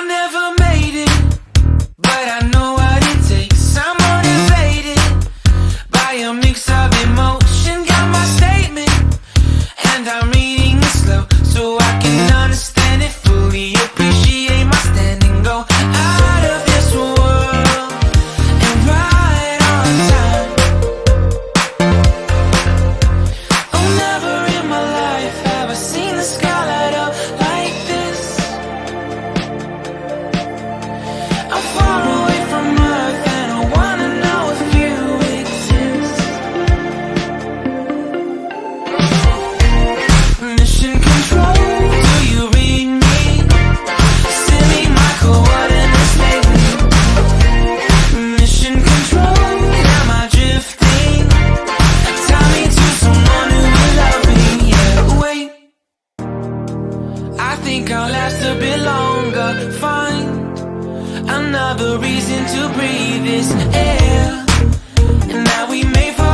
never made it, but I know what it takes. I'm motivated by a mix of emotion. Got my statement, and I'm reading it slow so I can understand it fully. Appreciate my standing, go out of this world and right on time. Oh, never in my life have I seen the sky light up like this. I'm far away from Earth and I wanna know if you exist. Mission control, do you read me? Send me my coordinates lately. Mission control, am I drifting? Tie me to someone who will love me. Yeah, wait, I think I'll last a bit longer. Find another reason to breathe this air, and now we may fall